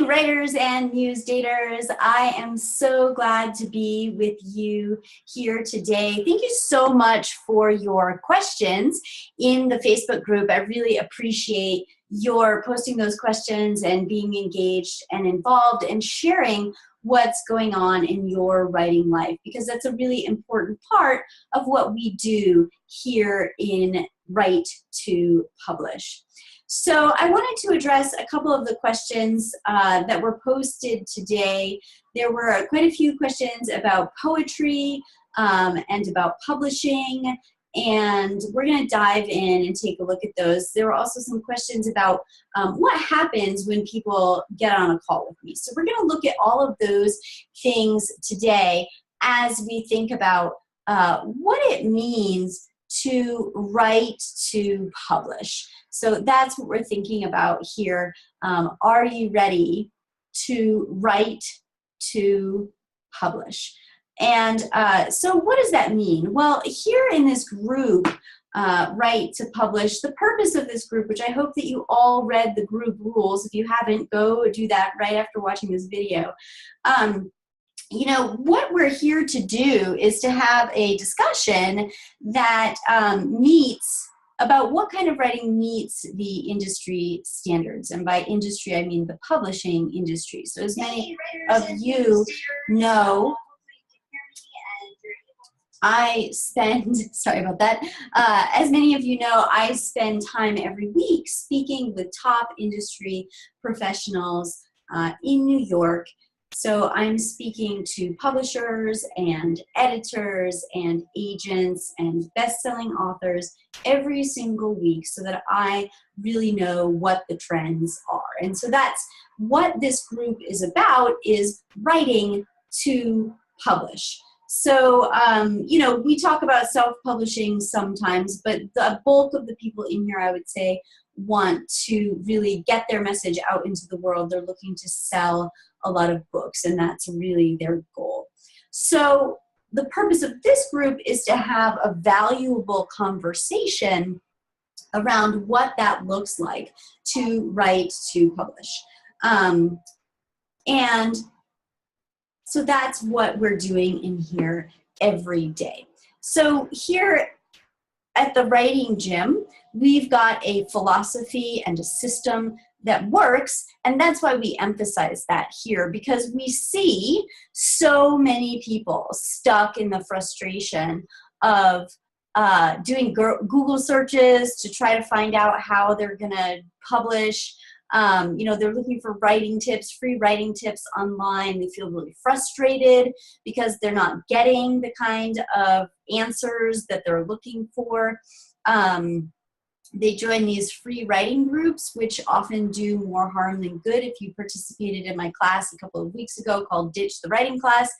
you, writers and news daters. I am so glad to be with you here today. Thank you so much for your questions in the Facebook group. I really appreciate your posting those questions and being engaged and involved and sharing what's going on in your writing life, because that's a really important part of what we do here in Write to Publish. So I wanted to address a couple of the questions that were posted today. There were quite a few questions about poetry and about publishing, and we're going to dive in and take a look at those. There were also some questions about what happens when people get on a call with me. So we're going to look at all of those things today as we think about what it means to write to publish. So that's what we're thinking about here. Are you ready to write to publish? And so what does that mean? Well, here in this group, Write to Publish, the purpose of this group, which I hope that you all read the group rules. If you haven't, go do that right after watching this video. You know, what we're here to do is to have a discussion that meets about what kind of writing meets the industry standards. And by industry, I mean the publishing industry. So as many of you know, I spend, sorry about that, as many of you know, I spend time every week speaking with top industry professionals in New York. So I'm speaking to publishers and editors and agents and best-selling authors every single week so that I really know what the trends are. And so that's what this group is about, is writing to publish. So, you know, we talk about self-publishing sometimes, but the bulk of the people in here, I would say, want to really get their message out into the world. They're looking to sell a lot of books, and that's really their goal. So the purpose of this group is to have a valuable conversation around what that looks like to write to publish. And so that's what we're doing in here every day. So here at the Writing Gym, we've got a philosophy and a system that works, and that's why we emphasize that here, because we see so many people stuck in the frustration of doing Google searches to try to find out how they're gonna publish. You know, they're looking for writing tips, free writing tips online. They feel really frustrated because they're not getting the kind of answers that they're looking for. They join these free writing groups, which often do more harm than good. If you participated in my class a couple of weeks ago called Ditch the Writing Class,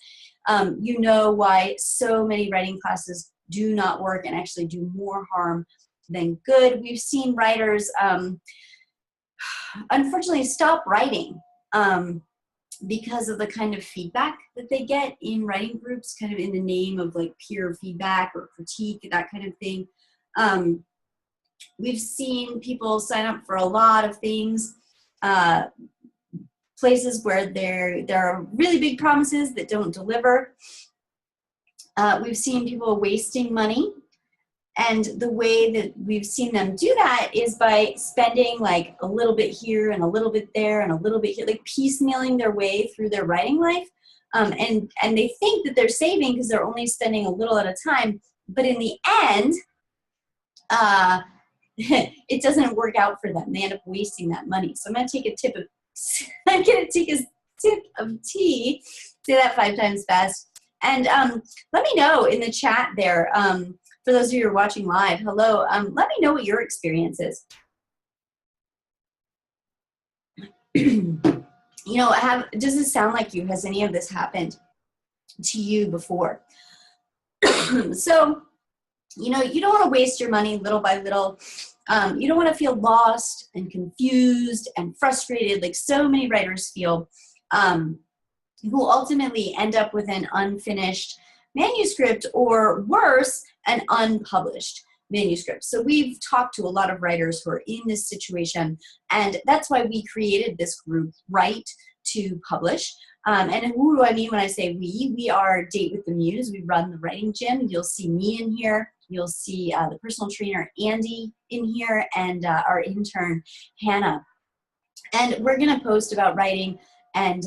you know why so many writing classes do not work and actually do more harm than good. We've seen writers unfortunately stop writing because of the kind of feedback that they get in writing groups, kind of in the name of like peer feedback or critique, that kind of thing. We've seen people sign up for a lot of things, places where there are really big promises that don't deliver. We've seen people wasting money. And the way that we've seen them do that is by spending like a little bit here and a little bit there and a little bit here, like piecemealing their way through their writing life. And they think that they're saving because they're only spending a little at a time. But in the end, it doesn't work out for them. They end up wasting that money. So I'm going to take a tip of, I'm going to take a sip of tea, say that 5 times fast. And let me know in the chat there, for those of you who are watching live, hello, let me know what your experience is. You know, does this sound like you? Has any of this happened to you before? So, you know, you don't want to waste your money little by little. You don't want to feel lost and confused and frustrated like so many writers feel, who ultimately end up with an unfinished manuscript, or worse, an unpublished manuscripts. So we've talked to a lot of writers who are in this situation, and that's why we created this group, Write to Publish. And who do I mean when I say we? We are Date with the Muse. We run the writing gym. You'll see me in here. You'll see the personal trainer, Andy, in here, and our intern, Hannah. And we're going to post about writing and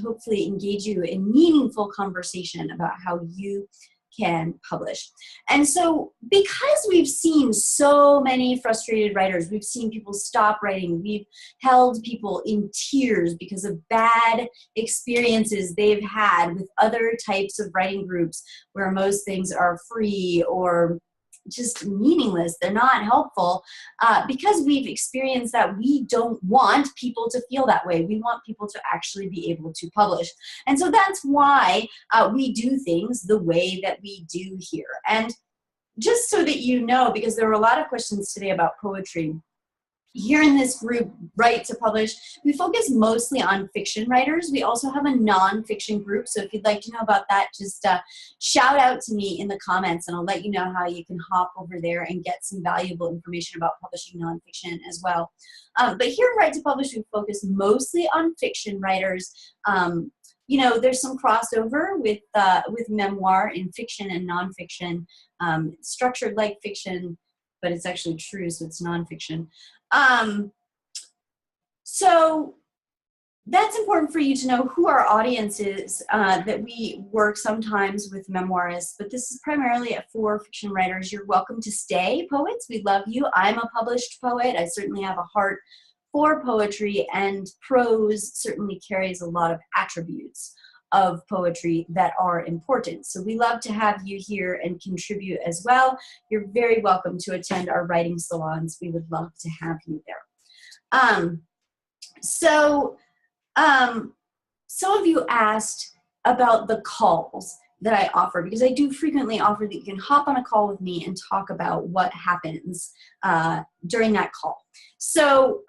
hopefully engage you in meaningful conversation about how you can publish. And so because we've seen so many frustrated writers, we've seen people stop writing, we've held people in tears because of bad experiences they've had with other types of writing groups where most things are free or just meaningless, they're not helpful, because we've experienced that. We don't want people to feel that way. We want people to actually be able to publish. And so that's why we do things the way that we do here. And just so that you know, because there were a lot of questions today about poetry, here in this group, Write to Publish, we focus mostly on fiction writers. We also have a non-fiction group, so if you'd like to know about that, just shout out to me in the comments, and I'll let you know how you can hop over there and get some valuable information about publishing nonfiction as well. But here at Write to Publish, we focus mostly on fiction writers. You know, there's some crossover with memoir in fiction and nonfiction, structured like fiction, but it's actually true, so it's nonfiction. So that's important for you to know who our audience is, that we work sometimes with memoirists, but this is primarily for fiction writers. You're welcome to stay, poets. We love you. I'm a published poet. I certainly have a heart for poetry, and prose certainly carries a lot of attributes of poetry that are important. So we love to have you here and contribute as well. You're very welcome to attend our writing salons. We would love to have you there. Some of you asked about the calls that I offer, because I do frequently offer that you can hop on a call with me and talk about what happens during that call. So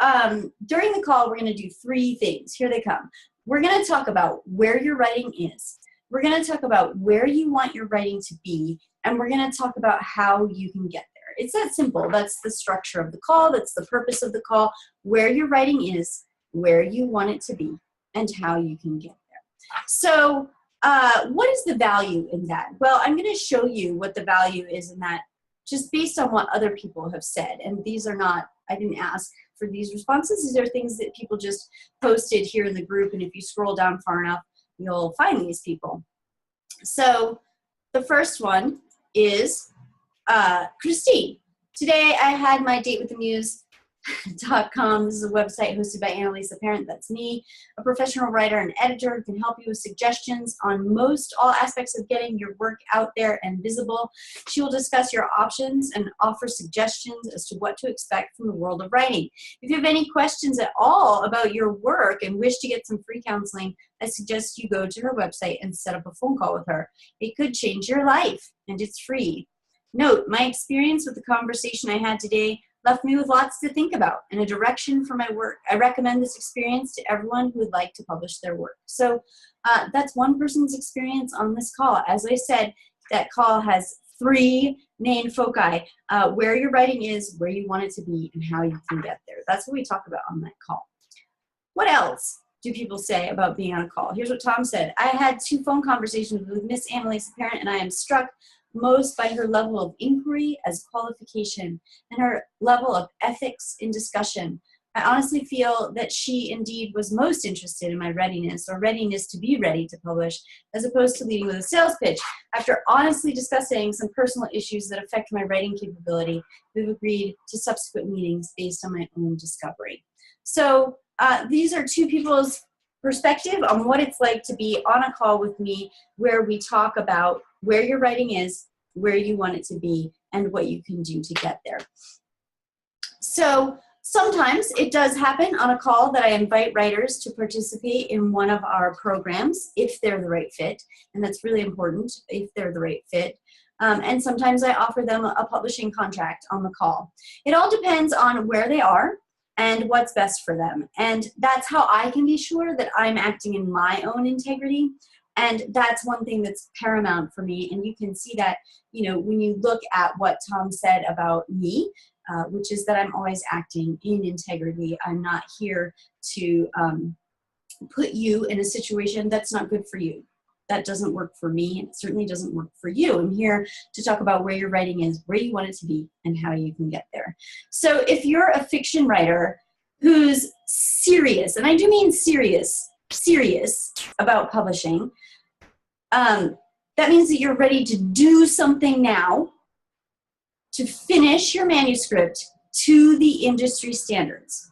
during the call, we're going to do 3 things. Here they come. We're going to talk about where your writing is. We're going to talk about where you want your writing to be, and we're going to talk about how you can get there. It's that simple. That's the structure of the call. That's the purpose of the call. Where your writing is, where you want it to be, and how you can get there. So what is the value in that? Well, I'm going to show you what the value is in that just based on what other people have said. And these are not, I didn't ask for these responses. These are things that people just posted here in the group. And if you scroll down far enough, you'll find these people. So the first one is Christine. Today I had my Date with the Muse.com. This is a website hosted by Annalisa Parent. That's me, a professional writer and editor who can help you with suggestions on most all aspects of getting your work out there and visible. She will discuss your options and offer suggestions as to what to expect from the world of writing. If you have any questions at all about your work and wish to get some free counseling, I suggest you go to her website and set up a phone call with her. It could change your life, and it's free. Note, my experience with the conversation I had today left me with lots to think about and a direction for my work. I recommend this experience to everyone who would like to publish their work. So that's one person's experience on this call. As I said, that call has 3 main foci: where your writing is, where you want it to be, and how you can get there. That's what we talk about on that call. What else do people say about being on a call? Here's what Tom said. I had 2 phone conversations with Miss Annalisa Parent, and I am struck most by her level of inquiry as qualification and her level of ethics in discussion. I honestly feel that she indeed was most interested in my readiness, or readiness to be ready to publish, as opposed to leading with a sales pitch. After honestly discussing some personal issues that affect my writing capability, we've agreed to subsequent meetings based on my own discovery. So these are 2 people's perspective on what it's like to be on a call with me, where we talk about where your writing is, where you want it to be, and what you can do to get there. So sometimes it does happen on a call that I invite writers to participate in one of our programs if they're the right fit, and that's really important, if they're the right fit. And sometimes I offer them a publishing contract on the call. It all depends on where they are and what's best for them. And that's how I can be sure that I'm acting in my own integrity. And that's one thing that's paramount for me. And you can see that, you know, when you look at what Tom said about me, which is that I'm always acting in integrity. I'm not here to put you in a situation that's not good for you. That doesn't work for me. It certainly doesn't work for you. I'm here to talk about where your writing is, where you want it to be, and how you can get there. So if you're a fiction writer who's serious, and I do mean serious about publishing, that means that you're ready to do something now to finish your manuscript to the industry standards.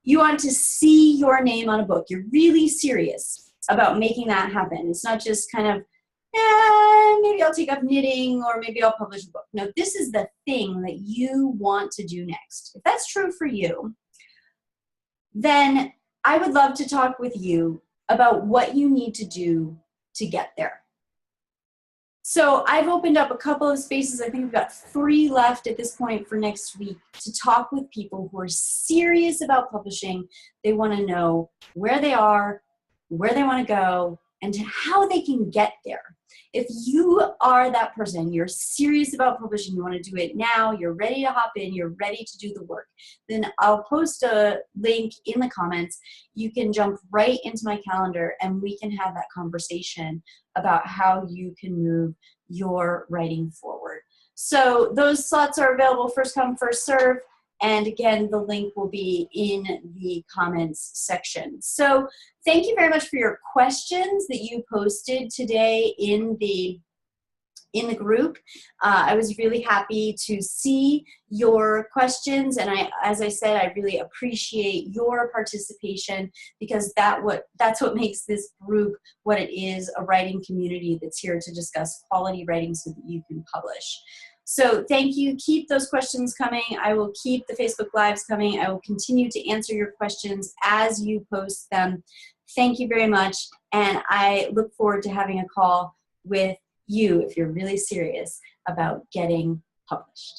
You want to see your name on a book. You're really serious about making that happen. It's not just kind of, maybe I'll take up knitting or maybe I'll publish a book. No, this is the thing that you want to do next. If that's true for you, then I would love to talk with you about what you need to do to get there. So I've opened up a couple of spaces. I think we've got 3 left at this point for next week to talk with people who are serious about publishing. They want to know where they are, where they want to go, and how they can get there. If you are that person, you're serious about publishing, you want to do it now, you're ready to hop in, you're ready to do the work, then I'll post a link in the comments. You can jump right into my calendar and we can have that conversation about how you can move your writing forward. So those slots are available, first come, first serve. And again, the link will be in the comments section. So thank you very much for your questions that you posted today in the group. I was really happy to see your questions, and as I said, I really appreciate your participation, because that's what makes this group what it is, a writing community that's here to discuss quality writing so that you can publish. So thank you. Keep those questions coming. I will keep the Facebook Lives coming. I will continue to answer your questions as you post them. Thank you very much. And I look forward to having a call with you if you're really serious about getting published.